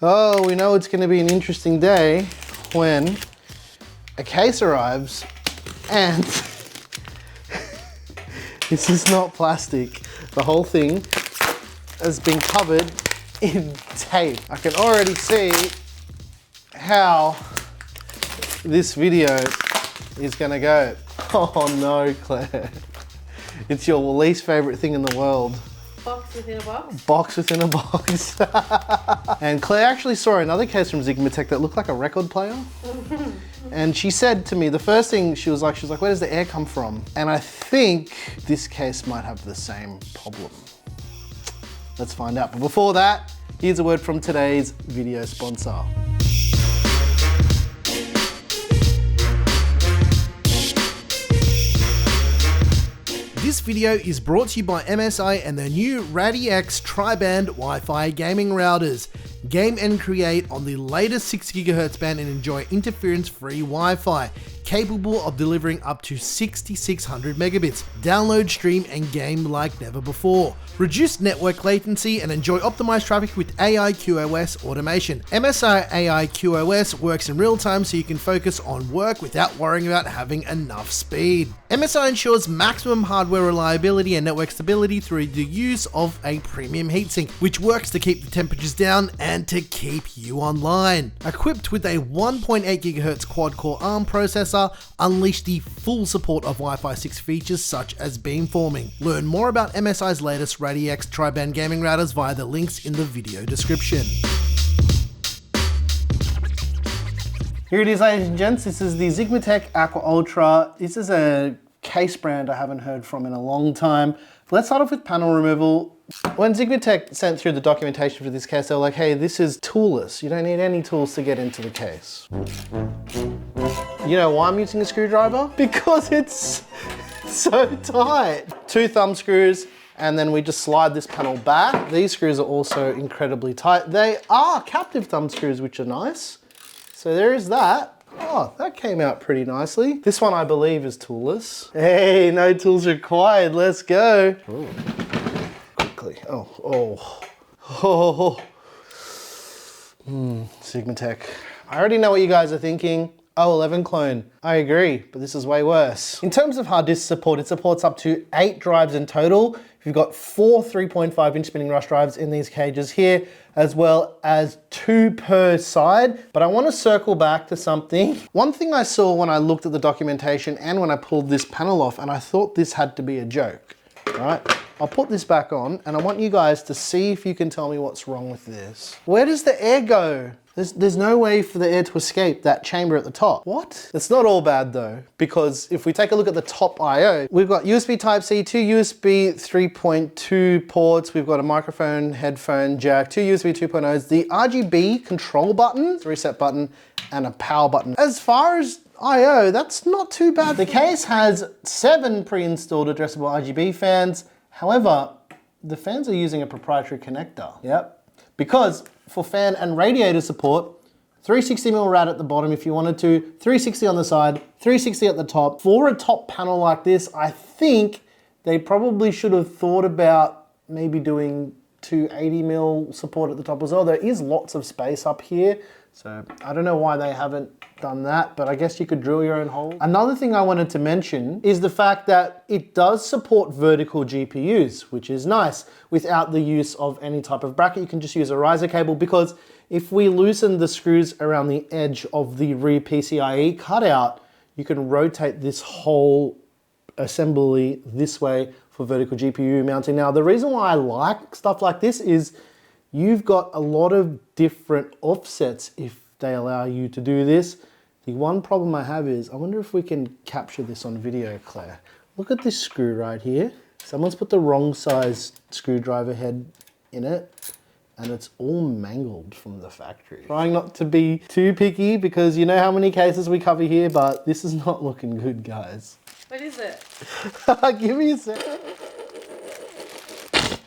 Oh, we know it's going to be an interesting day when a case arrives and this is not plastic. The whole thing has been covered in tape. I can already see how this video is going to go. Oh no, Claire. It's your least favorite thing in the world. Box within a box? Box within a box. And Claire actually saw another case from Xigmatek that looked like a record player. And she said to me, the first thing she was like, where does the air come from? And I think this case might have the same problem. Let's find out. But before that, here's a word from today's video sponsor. This video is brought to you by MSI and their new Radiator tri-band Wi-Fi gaming routers. Game and create on the latest 6 GHz band and enjoy interference-free Wi-Fi, capable of delivering up to 6600 megabits. Download, stream, and game like never before. Reduce network latency and enjoy optimized traffic with AI QoS automation. MSI AI QoS works in real time so you can focus on work without worrying about having enough speed. MSI ensures maximum hardware reliability and network stability through the use of a premium heatsink, which works to keep the temperatures down and to keep you online. Equipped with a 1.8 GHz quad-core ARM processor, unleash the full support of Wi-Fi 6 features such as beamforming. Learn more about MSI's latest Radiator tri-band gaming routers via the links in the video description. Here it is, ladies and gents. This is the Xigmatek Aqua Ultra. This is a case brand I haven't heard from in a long time. Let's start off with panel removal. When Xigmatek sent through the documentation for this case, they were like, hey, this is toolless. You don't need any tools to get into the case. You know why I'm using a screwdriver? Because it's so tight. 2 thumb screws, and then we just slide this panel back. These screws are also incredibly tight. They are captive thumb screws, which are nice. So there is that. Oh, that came out pretty nicely. This one I believe is toolless. Hey, no tools required, let's go. Ooh. Quickly, Xigmatek. I already know what you guys are thinking. Oh, 11 clone. I agree, but this is way worse. In terms of hard disk support, it supports up to 8 drives in total. You've got 4 3.5-inch spinning rush drives in these cages here, as well as 2 per side. But I want to circle back to something. One thing I saw when I looked at the documentation and when I pulled this panel off, and I thought this had to be a joke, right? I'll put this back on and I want you guys to see if you can tell me what's wrong with this. Where does the air go? There's no way for the air to escape that chamber at the top. What? It's not all bad though, because if we take a look at the top I/O, we've got USB Type-C, 2 USB 3.2 ports, we've got a microphone, headphone jack, 2 USB 2.0s, the RGB control button, reset button, and a power button. As far as I/O, that's not too bad. The case has 7 pre-installed addressable RGB fans. However, the fans are using a proprietary connector. Yep. Because for fan and radiator support, 360mm rad at the bottom if you wanted to, 360 on the side, 360 at the top. For a top panel like this, I think they probably should have thought about maybe doing 280mm support at the top as well. There is lots of space up here, so I don't know why they haven't done that, but I guess you could drill your own hole. Another thing I wanted to mention is the fact that it does support vertical GPUs, which is nice, without the use of any type of bracket. You can just use a riser cable, because if we loosen the screws around the edge of the rear PCIe cutout, you can rotate this whole assembly this way for vertical GPU mounting. Now, the reason why I like stuff like this is you've got a lot of different offsets if they allow you to do this. The one problem I have is, I wonder if we can capture this on video, Claire. Look at this screw right here. Someone's put the wrong size screwdriver head in it, and it's all mangled from the factory. Trying not to be too picky, because you know how many cases we cover here, but this is not looking good, guys. What is it? Give me a sec.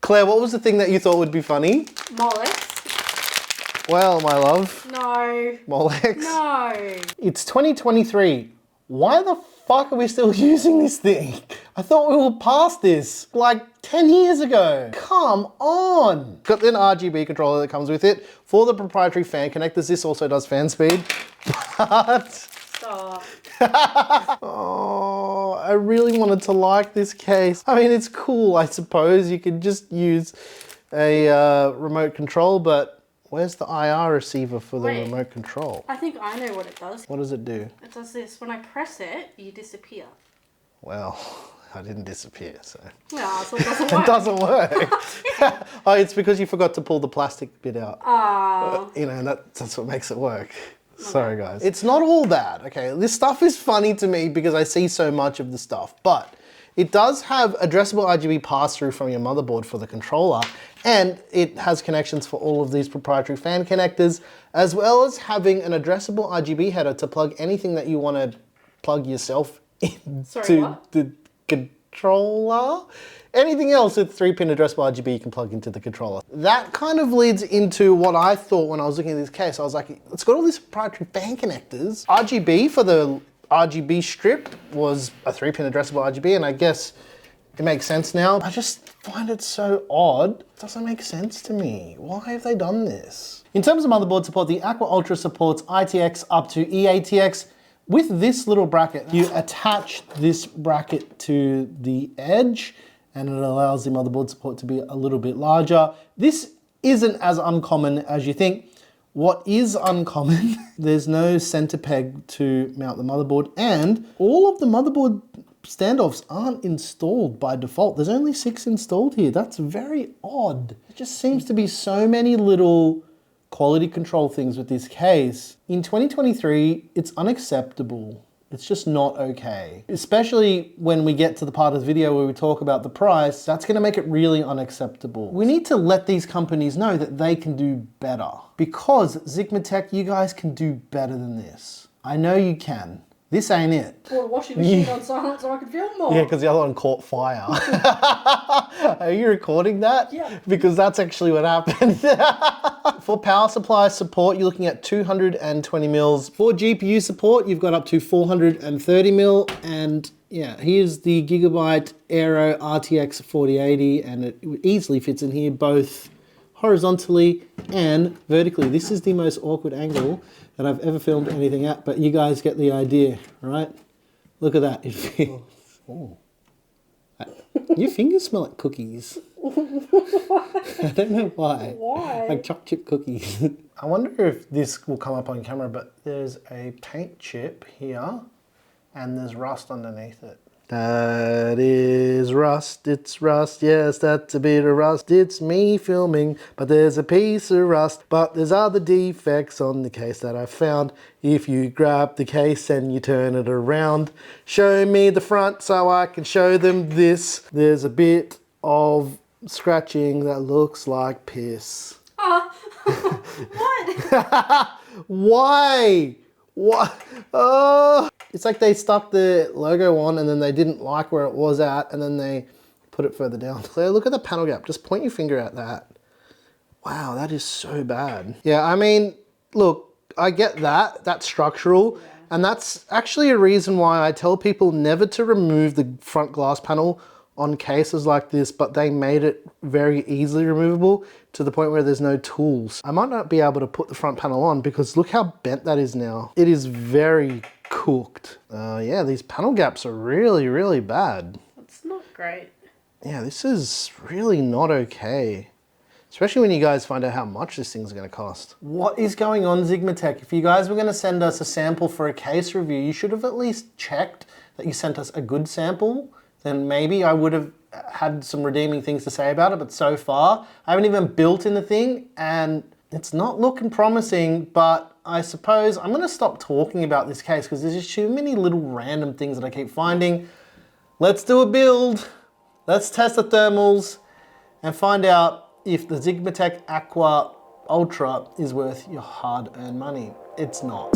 Claire, what was the thing that you thought would be funny? Molex. Well, my love. No. Molex. No. It's 2023. Why the fuck are we still using this thing? I thought we were past this like 10 years ago. Come on. Got an RGB controller that comes with it for the proprietary fan connectors. This also does fan speed, but... Stop. Oh, I really wanted to like this case. I mean, it's cool, I suppose. You could just use a remote control, but where's the IR receiver for the remote control? I think I know what it does. What does it do? It does this. When I press it, you disappear. Well, I didn't disappear, so. Yeah, so it doesn't work. It doesn't work. Oh, it's because you forgot to pull the plastic bit out. Oh. You know, that's what makes it work. Sorry, guys. It's not all bad, okay? This stuff is funny to me because I see so much of the stuff, but it does have addressable RGB pass-through from your motherboard for the controller, and it has connections for all of these proprietary fan connectors, as well as having an addressable RGB header to plug anything that you want to plug yourself into the controller. Anything else with 3-pin addressable RGB you can plug into the controller. That kind of leads into what I thought when I was looking at this case. I was like, it's got all these proprietary fan connectors. RGB for the RGB strip was a 3-pin addressable RGB, and I guess it makes sense now. I just find it so odd. It doesn't make sense to me. Why have they done this? In terms of motherboard support, the Aqua Ultra supports ITX up to eATX. With this little bracket, you attach this bracket to the edge, and it allows the motherboard support to be a little bit larger. This isn't as uncommon as you think. What is uncommon, there's no center peg to mount the motherboard, and all of the motherboard standoffs aren't installed by default. There's only 6 installed here. That's very odd. It just seems to be so many little quality control things with this case. In 2023, it's unacceptable. It's just not okay. Especially when we get to the part of the video where we talk about the price, that's gonna make it really unacceptable. We need to let these companies know that they can do better. Because Xigmatek, you guys can do better than this. I know you can. This ain't it. Pour the washing machine on silent so I can film more. Yeah, because the other one caught fire. Are you recording that? Yeah. Because that's actually what happened. For power supply support, you're looking at 220 mils. For GPU support, you've got up to 430 mil. And yeah, here's the Gigabyte Aero RTX 4080, and it easily fits in here both horizontally and vertically. This is the most awkward angle that I've ever filmed anything at, but you guys get the idea, right? Look at that. Oh. Your fingers smell like cookies. I don't know why. Why? Like chocolate chip cookies. I wonder if this will come up on camera, but there's a paint chip here and there's rust underneath it. That is rust, it's rust, yes, that's a bit of rust. It's me filming, but there's a piece of rust. But there's other defects on the case that I found. If you grab the case and you turn it around, show me the front so I can show them this. There's a bit of scratching that looks like piss. What? Why? What? Oh! It's like they stuck the logo on and then they didn't like where it was at and then they put it further down. Claire, look at the panel gap. Just point your finger at that. Wow, that is so bad. Yeah, I mean, look, I get that. That's structural. Yeah. And that's actually a reason why I tell people never to remove the front glass panel on cases like this, but they made it very easily removable to the point where there's no tools. I might not be able to put the front panel on because look how bent that is now. It is very cooked. Yeah, these panel gaps are really, really bad. It's not great. Yeah, this is really not okay. Especially when you guys find out how much this thing's gonna cost. What is going on, Xigmatek? If you guys were gonna send us a sample for a case review, you should have at least checked that you sent us a good sample. Then maybe I would have had some redeeming things to say about it, but so far, I haven't even built in the thing and it's not looking promising, but I suppose I'm gonna stop talking about this case because there's just too many little random things that I keep finding. Let's do a build, let's test the thermals and find out if the Xigmatek Aqua Ultra is worth your hard-earned money. It's not.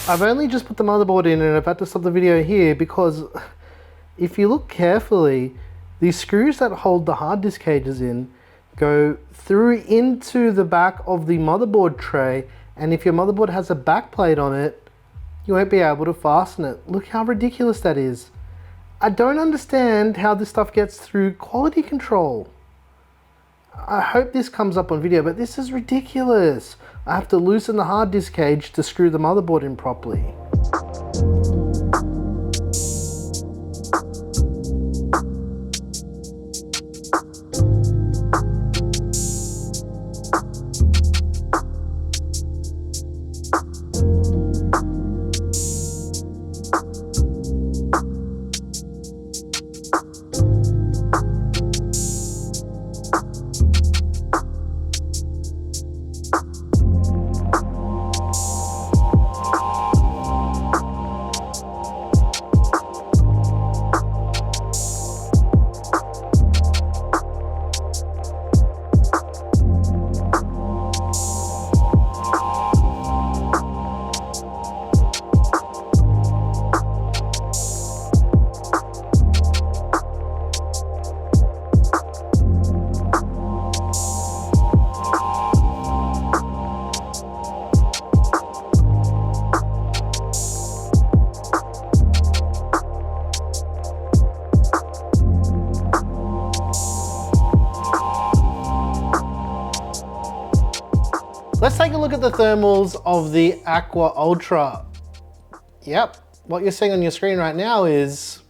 I've only just put the motherboard in and I've had to stop the video here because if you look carefully, these screws that hold the hard disk cages in go through into the back of the motherboard tray, and if your motherboard has a back plate on it, you won't be able to fasten it. Look how ridiculous that is. I don't understand how this stuff gets through quality control. I hope this comes up on video, but this is ridiculous. I have to loosen the hard disk cage to screw the motherboard in properly. Let's take a look at the thermals of the Aqua Ultra. Yep, what you're seeing on your screen right now is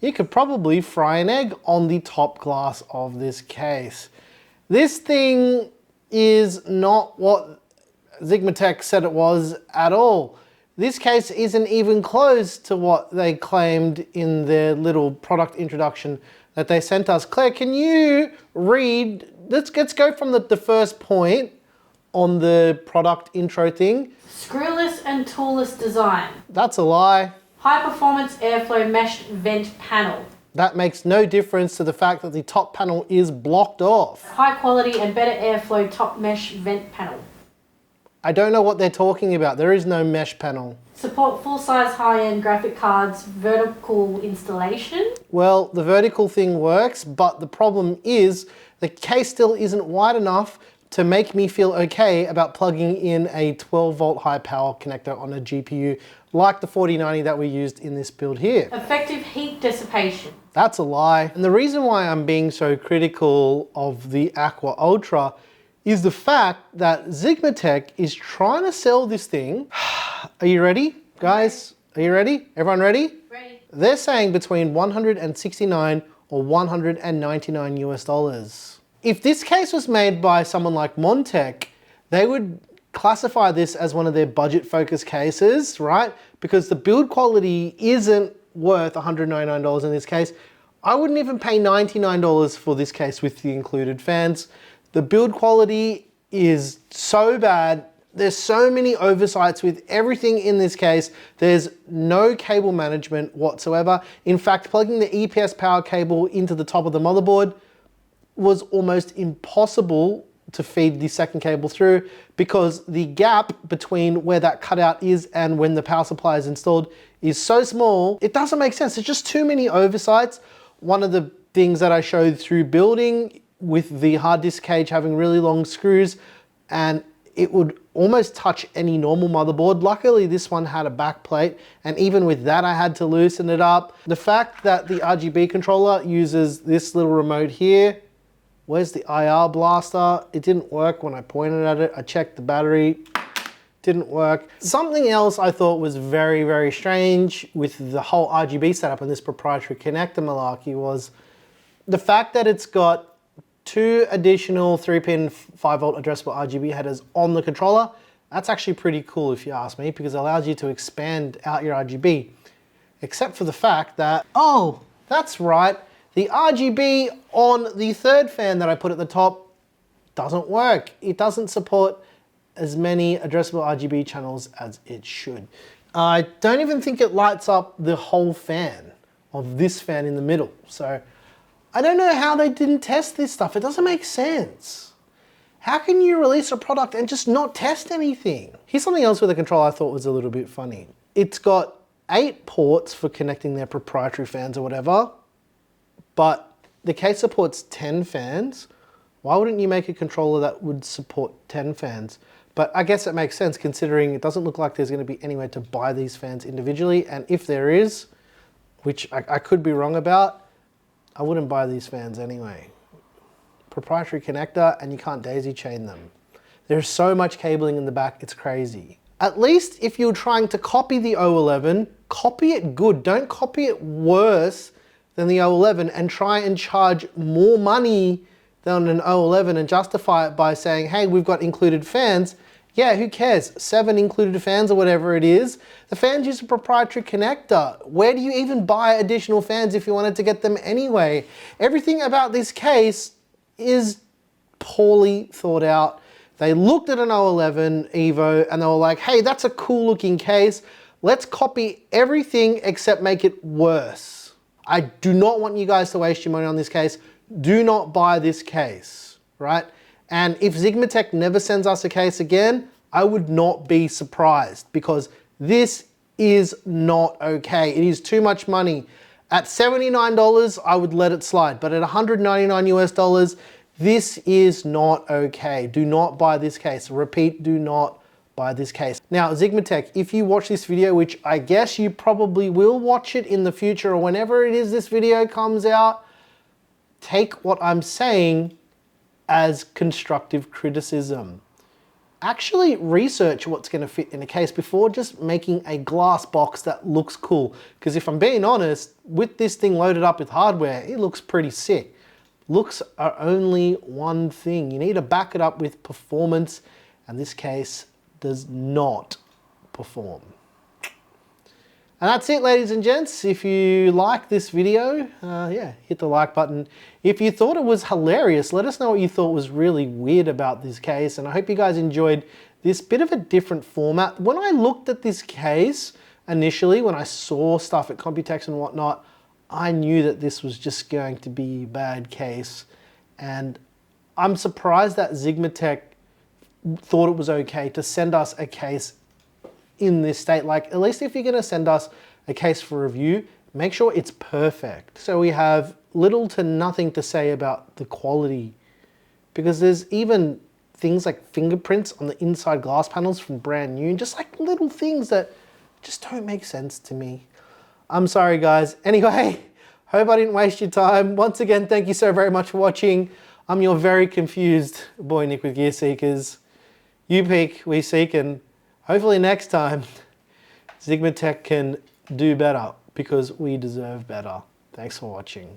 you could probably fry an egg on the top glass of this case. This thing is not what Xigmatek said it was at all. This case isn't even close to what they claimed in their little product introduction that they sent us. Claire, can you read, let's go from the first point on the product intro thing. Screwless and toolless design. That's a lie. High performance airflow mesh vent panel. That makes no difference to the fact that the top panel is blocked off. High quality and better airflow top mesh vent panel. I don't know what they're talking about. There is no mesh panel. Support full-size high-end graphic cards, vertical installation. Well, the vertical thing works, but the problem is the case still isn't wide enough to make me feel okay about plugging in a 12-volt high power connector on a GPU like the 4090 that we used in this build here. Effective heat dissipation. That's a lie. And the reason why I'm being so critical of the Aqua Ultra is the fact that Xigmatek is trying to sell this thing. Are you ready, guys? Are you ready? Everyone ready? Ready. They're saying between 169 or 199 US dollars. If this case was made by someone like Montech, they would classify this as one of their budget-focused cases, right? Because the build quality isn't worth $199 in this case. I wouldn't even pay $99 for this case with the included fans. The build quality is so bad. There's so many oversights with everything in this case. There's no cable management whatsoever. In fact, plugging the EPS power cable into the top of the motherboard was almost impossible to feed the second cable through because the gap between where that cutout is and when the power supply is installed is so small, it doesn't make sense. There's just too many oversights. One of the things that I showed through building with the hard disk cage having really long screws, and it would almost touch any normal motherboard. Luckily, this one had a back plate, and even with that, I had to loosen it up. The fact that the RGB controller uses this little remote here. Where's the IR blaster? It didn't work when I pointed at it. I checked the battery, didn't work. Something else I thought was very, very strange with the whole RGB setup and this proprietary connector malarkey was the fact that it's got 2 additional 3-pin 5-volt addressable RGB headers on the controller. That's actually pretty cool if you ask me, because it allows you to expand out your RGB. Except for the fact that, oh, that's right, the RGB on the third fan that I put at the top doesn't work. It doesn't support as many addressable RGB channels as it should. I don't even think it lights up the whole fan of this fan in the middle. So I don't know how they didn't test this stuff. It doesn't make sense. How can you release a product and just not test anything? Here's something else with the controller I thought was a little bit funny. It's got 8 ports for connecting their proprietary fans or whatever, but the case supports 10 fans. Why wouldn't you make a controller that would support 10 fans? But I guess it makes sense considering it doesn't look like there's going to be anywhere to buy these fans individually, and if there is, which I could be wrong about, I wouldn't buy these fans anyway. Proprietary connector, and you can't daisy chain them. There's so much cabling in the back, it's crazy. At least if you're trying to copy the O11, copy it good. Don't copy it worse than the O11 and try and charge more money than an O11 and justify it by saying, hey, we've got included fans. Yeah, who cares? 7 included fans or whatever it is. The fans use a proprietary connector. Where do you even buy additional fans if you wanted to get them anyway? Everything about this case is poorly thought out. They looked at an O11 Evo and they were like, hey, that's a cool looking case. Let's copy everything except make it worse. I do not want you guys to waste your money on this case. Do not buy this case, right? And if Xigmatek never sends us a case again, I would not be surprised because this is not okay. It is too much money. At $79, I would let it slide, but at $199 US, this is not okay. Do not buy this case. Repeat, do not buy this case. Now, Xigmatek, if you watch this video, which I guess you probably will watch it in the future or whenever it is this video comes out, take what I'm saying as constructive criticism. Actually research what's going to fit in a case before just making a glass box that looks cool. Because if I'm being honest, with this thing loaded up with hardware, it looks pretty sick. Looks are only one thing. You need to back it up with performance, and this case does not perform. And that's it, ladies and gents. If you like this video, yeah, hit the like button. If you thought it was hilarious, let us know what you thought was really weird about this case. And I hope you guys enjoyed this bit of a different format. When I looked at this case initially, when I saw stuff at Computex and whatnot, I knew that this was just going to be a bad case. And I'm surprised that Xigmatek thought it was okay to send us a case in this state. Like, at least if you're going to send us a case for review, make sure it's perfect. So we have little to nothing to say about the quality, because there's even things like fingerprints on the inside glass panels from brand new, and just like little things that just don't make sense to me. I'm sorry, guys. Anyway, hope I didn't waste your time. Once again, thank you so very much for watching. I'm your very confused boy Nick with Gear Seekers. You peek, we seek, and hopefully next time Xigmatek can do better because we deserve better. Thanks for watching.